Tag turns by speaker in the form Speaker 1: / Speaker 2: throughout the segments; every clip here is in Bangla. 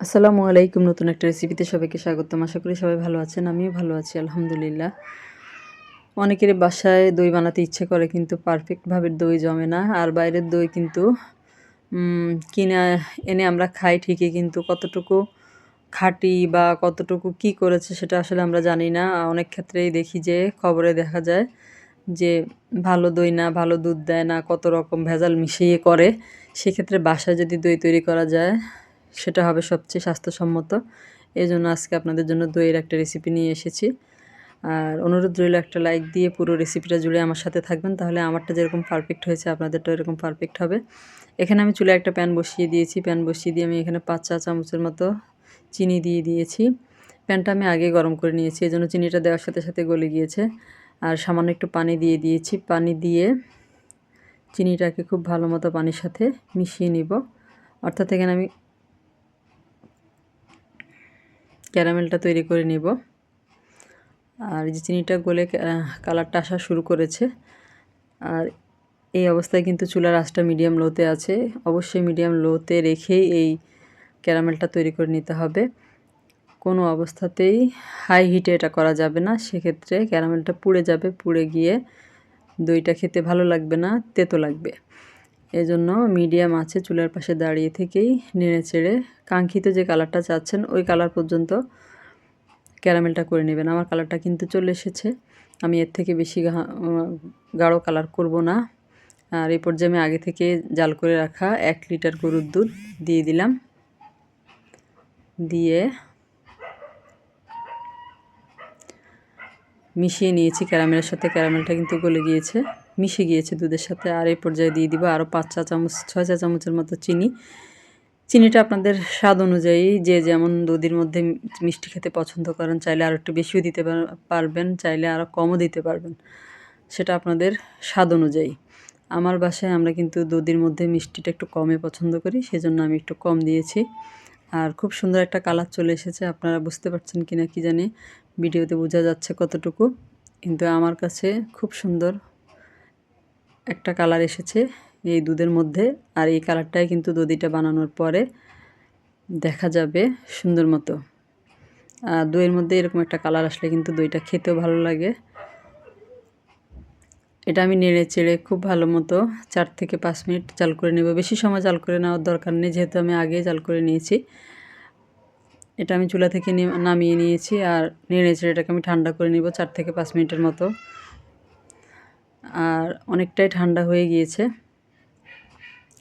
Speaker 1: আসসালামু আলাইকুম। নতুন একটা রেসিপিতে সবাইকে স্বাগতম। আশা করি সবাই ভালো আছেন। আমিও ভালো আছি আলহামদুলিল্লাহ। অনেকেরই বাসায় দই বানাতে ইচ্ছে করে কিন্তু পারফেক্টভাবে দই জমে না। আর বাইরের দই কিন্তু কিনে এনে আমরা খাই ঠিকই, কিন্তু কতটুকু খাঁটি বা কতটুকু কি করেছে সেটা আসলে আমরা জানি না। অনেক ক্ষেত্রেই দেখি যে খবরে দেখা যায় যে ভালো দই না, ভালো দুধ দেয় না, কত রকম ভেজাল মিশিয়ে করে। সেক্ষেত্রে বাসায় যদি দই তৈরি করা যায় সেটা হবে সবচেয়ে স্বাস্থ্যসম্মত। এজন্য আজকে আপনাদের জন্য দইয়ের একটা রেসিপি নিয়ে এসেছি। আর অনুরোধ রইল একটা লাইক দিয়ে পুরো রেসিপিটা জুড়ে আমার সাথে থাকবেন, তাহলে আমারটা যেরকম পারফেক্ট হয়েছে আপনাদেরটাও এরকম পারফেক্ট হবে। এখানে আমি চুলায় একটা প্যান বসিয়ে দিয়েছি। প্যান বসিয়ে দিয়ে আমি এখানে ৫ চা চামচের মতো চিনি দিয়ে দিয়েছি। প্যানটা আমি আগে গরম করে নিয়েছি, এজন্য চিনিটা দেওয়ার সাথে সাথে গলে গিয়েছে। আর সামান্য একটু পানি দিয়ে দিয়েছি। পানি দিয়ে চিনিটাকে খুব ভালো মতো পানির সাথে মিশিয়ে নিব। অর্থাৎ এখানে আমি ক্যারামেলটা তৈরি করে নিব। আর এই যে চিনিটা গলে কালারটা আসা শুরু করেছে। আর এই অবস্থায় কিন্তু চুলার আঁচটা মিডিয়াম লোতে আছে। অবশ্যই মিডিয়াম লোতে রেখেই এই ক্যারামেলটা তৈরি করে নিতে হবে। কোনো অবস্থাতেই হাই হিটে এটা করা যাবে না, সেক্ষেত্রে ক্যারামেলটা পুড়ে যাবে। পুড়ে গিয়ে দইটা খেতে ভালো লাগবে না, তেতো লাগবে। এজন্য মিডিয়াম আছে চুলার পাশে দাঁড়িয়ে থেকেই নেড়ে চেড়ে কাঙ্ক্ষিত যে কালারটা চাচ্ছেন ওই কালার পর্যন্ত ক্যারামেলটা করে নেবেন। আমার কালারটা কিন্তু চলে এসেছে। আমি এর থেকে বেশি গাঢ় কালার করব না। আর এই পর্যায়ে আমি আগে থেকে জাল করে রাখা 1 লিটার গরুর দুধ দিয়ে দিলাম। দিয়ে মিশিয়ে নিয়েছি ক্যারামেলের সাথে। ক্যারামেলটা কিন্তু গলে গিয়েছে, মিশে গিয়েছে দুধের সাথে। আর এই পর্যায়ে দিয়ে দিব আরও 5 চা চামচ 6 চা চামচের মতো চিনি। চিনিটা আপনাদের স্বাদ অনুযায়ী যে যেমন দুধের মধ্যে মিষ্টি খেতে পছন্দ করেন, চাইলে আরও একটু বেশিও দিতে পারবেন, চাইলে আরও কমও দিতে পারবেন। সেটা আপনাদের স্বাদ অনুযায়ী। আমার বাসায় আমরা কিন্তু দুধের মধ্যে মিষ্টিটা একটু কমই পছন্দ করি, সেজন্য আমি একটু কম দিয়েছি। আর খুব সুন্দর একটা কালার চলে এসেছে। আপনারা বুঝতে পারছেন কিনা কি জানি, ভিডিওতে বোঝা যাচ্ছে কতটুকু, কিন্তু আমার কাছে খুব সুন্দর একটা কালার এসেছে এই দুধের মধ্যে। আর এই কালারটাই কিন্তু দধিটা বানানোর পরে দেখা যাবে সুন্দর মতো। আর দইয়ের মধ্যে এরকম একটা কালার আসলে কিন্তু দইটা খেতেও ভালো লাগে। এটা আমি নেড়ে চেড়ে খুব ভালো মতো 4 থেকে 5 মিনিট জাল করে নেব। বেশি সময় জাল করে নেওয়ার দরকার নেই, যেহেতু আমি আগেই জাল করে নিয়েছি। এটা আমি চুলা থেকে নামিয়ে নিয়েছি। আর নেড়ে চেড়ে এটাকে আমি ঠান্ডা করে নিব 4 থেকে 5 মিনিটের মতো। আর অনেকটাই ঠান্ডা হয়ে গিয়েছে।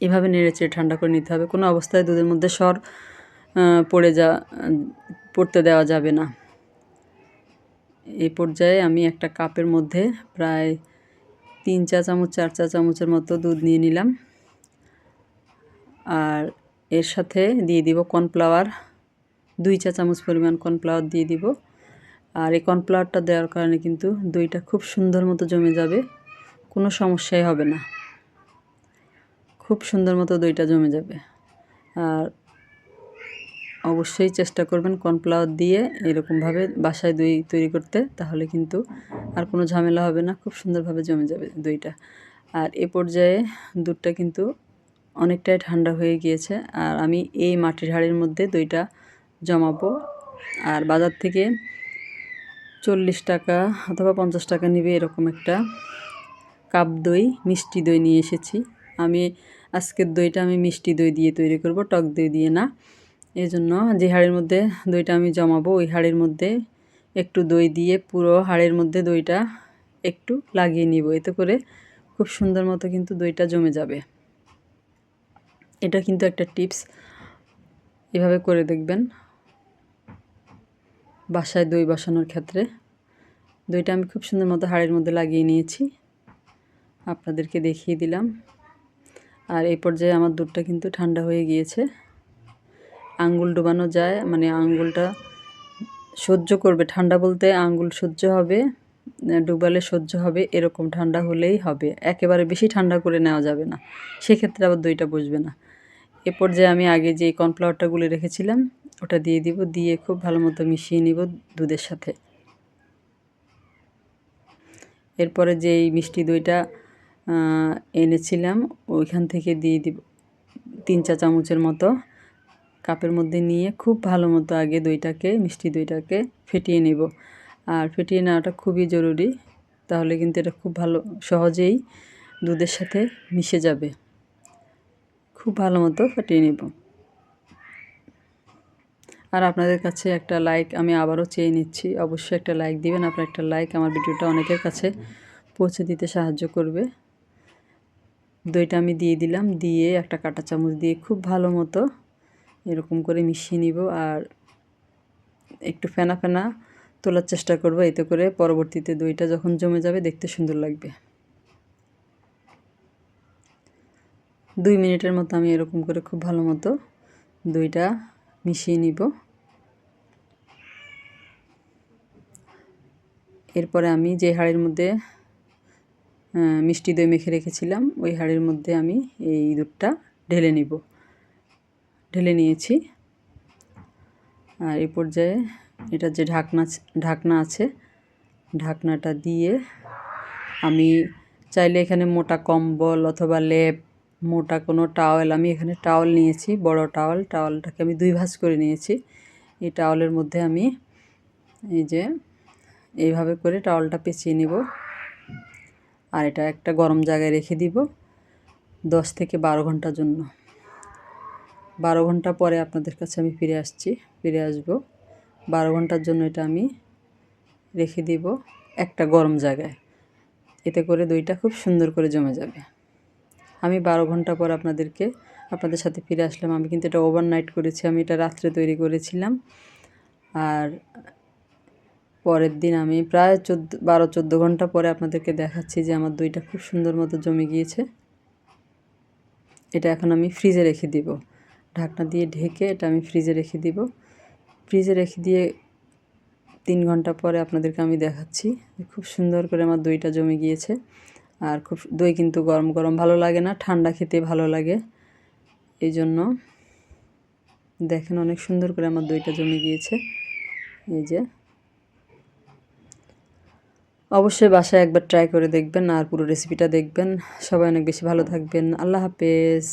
Speaker 1: এভাবে নেড়ে চেড়ে ঠান্ডা করে নিতে হবে। কোনো অবস্থায় দুধের মধ্যে সর পড়তে দেওয়া যাবে না। এই পর্যায়ে আমি একটা কাপের মধ্যে প্রায় 3 চা চামচ 4 চা চামচের মতো দুধ নিয়ে নিলাম। আর এর সাথে দিয়ে দিব কর্নফ্লাওয়ার, 2 চা চামচ পরিমাণ কর্নফ্লাওয়ার দিয়ে দিব। আর এই কর্নফ্লাওয়ারটা দেওয়ার কারণে কিন্তু দইটা খুব সুন্দর মতো জমে যাবে, কোনো সমস্যাই হবে না। খুব সুন্দর মতো দইটা জমে যাবে। আর অবশ্যই চেষ্টা করবেন কর্নফ্লাওয়ার দিয়ে এরকমভাবে বাসায় দই তৈরি করতে, তাহলে কিন্তু আর কোনো ঝামেলা হবে না, খুব সুন্দরভাবে জমে যাবে দইটা। আর এ পর্যায়ে দুধটা কিন্তু অনেকটাই ঠান্ডা হয়ে গিয়েছে। আর আমি এই মাটির হাঁড়ির মধ্যে দইটা জমাবো। আর বাজার থেকে 40 টাকা অথবা 50 টাকা নিবে এরকম একটা কাপ দই, মিষ্টি দই নিয়ে এসেছি। আমি আজকের দইটা আমি মিষ্টি দই দিয়ে তৈরি করব, টক দই দিয়ে না। এজন্য যে হাঁড়ির মধ্যে দইটা আমি জমাবো ওই হাঁড়ির মধ্যে একটু দই দিয়ে পুরো হাঁড়ির মধ্যে দইটা একটু লাগিয়ে নিব। এতে করে খুব সুন্দর মতো কিন্তু দইটা জমে যাবে। এটা কিন্তু একটা টিপস, এভাবে করে দেখবেন বাসায় দই বসানোর ক্ষেত্রে। দইটা আমি খুব সুন্দর মতো হাঁড়ির মধ্যে লাগিয়ে নিয়েছি, আপনাদেরকে দেখিয়ে দিলাম। আর এই পর্যায়ে আমার দুধটা কিন্তু ঠান্ডা হয়ে গিয়েছে। আঙ্গুল ডোবানো যায়, মানে আঙ্গুলটা সহ্য করবে, ঠান্ডা বলতে আঙ্গুল সহ্য হবে, ডুবালে সহ্য হবে, এরকম ঠান্ডা হলেই হবে। একেবারে বেশি ঠান্ডা করে নেওয়া যাবে না, সেক্ষেত্রে আবার দইটা বসবে না। এ পর্যায়ে আমি আগে যে কর্নফ্লাওয়ারটা গুলে রেখেছিলাম ওটা দিয়ে দিব। দিয়ে খুব ভালো মতো মিশিয়ে নিব দুধের সাথে। এরপরে যেই মিষ্টি দইটা এনেছিলাম ওইখান থেকে দিয়ে দিব 3 চা চামচের মতো। কাপের মধ্যে নিয়ে খুব ভালো মতো আগে দইটাকে, মিষ্টি দইটাকে ফেটিয়ে নেব। আর ফেটিয়ে নেওয়াটা খুবই জরুরি, তাহলে কিন্তু এটা খুব ভালো সহজেই দুধের সাথে মিশে যাবে। খুব ভালো মতো ফেটিয়ে নেব। আর আপনাদের কাছে একটা লাইক আমি আবারও চেয়ে নিচ্ছি, অবশ্যই একটা লাইক দিবেন। আপনার একটা লাইক আমার ভিডিওটা অনেকের কাছে পৌঁছে দিতে সাহায্য করবে। দইটা আমি দিয়ে দিলাম, দিয়ে একটা কাঁটা চামচ দিয়ে খুব ভালো মতো এরকম করে মিশিয়ে নিব। আর একটু ফেনা ফেনা তোলার চেষ্টা করব, এতে করে পরবর্তীতে দইটা যখন জমে যাবে দেখতে সুন্দর লাগবে। 2 মিনিটের মতো আমি এরকম করে খুব ভালো মতো দইটা মিশিয়ে নিব। এরপরে আমি যে হাঁড়ির মধ্যে মিষ্টি দই মেখে রেখেছিলাম, ওই হাঁড়ির মধ্যে আমি এই দুধটা ঢেলে নিব। ঢেলে নিয়েছি। আর এই পর্যায়ে এটা যে ঢাকনা আছে, ঢাকনাটা দিয়ে আমি চাইলে এখানে মোটা কম্বল অথবা লেপ, মোটা কোনো টাওয়েল, আমি এখানে টাওয়েল নিয়েছি, বড় টাওয়েল। টাওয়েলটাকে আমি 2 ভাঁজ করে নিয়েছি। এই টাওয়েলের মধ্যে আমি এই যে এইভাবে করে টাওয়েলটা পেঁচিয়ে নিব। আর এটা একটা গরম জায়গায় রেখে দিব 10 থেকে 12 ঘন্টার জন্য। 12 ঘন্টা পরে আপনাদের কাছে আমি ফিরে আসব। 12 ঘন্টার জন্য এটা আমি রেখে দিব একটা গরম জায়গায়, এতে করে দইটা খুব সুন্দর করে জমে যাবে। আমি 12 ঘন্টা পর আপনাদের সাথে ফিরে আসলাম। আমি কিন্তু এটা ওভারনাইট করেছি, আমি এটা রাত্রে তৈরি করেছিলাম। আর পরের দিন আমি প্রায় 12-14 ঘন্টা পরে আপনাদেরকে দেখাচ্ছি যে আমার দইটা খুব সুন্দর মতো জমে গিয়েছে। এটা এখন আমি ফ্রিজে রেখে দিব, ঢাকনা দিয়ে ঢেকে এটা আমি ফ্রিজে রেখে দিব। ফ্রিজে রেখে দিয়ে 3 ঘন্টা পরে আপনাদেরকে আমি দেখাচ্ছি খুব সুন্দর করে আমার দইটা জমে গিয়েছে। আর দই কিন্তু গরম গরম ভালো লাগে না, ঠান্ডা খেতে ভালো লাগে। এই জন্য দেখেন অনেক সুন্দর করে আমার দইটা জমে গিয়েছে। এই যে অবশ্যই বাসায় একবার ট্রাই করে দেখবেন আর পুরো রেসিপিটা দেখবেন। সবাই অনেক বেশি ভালো থাকবেন। আল্লাহ হাফেজ।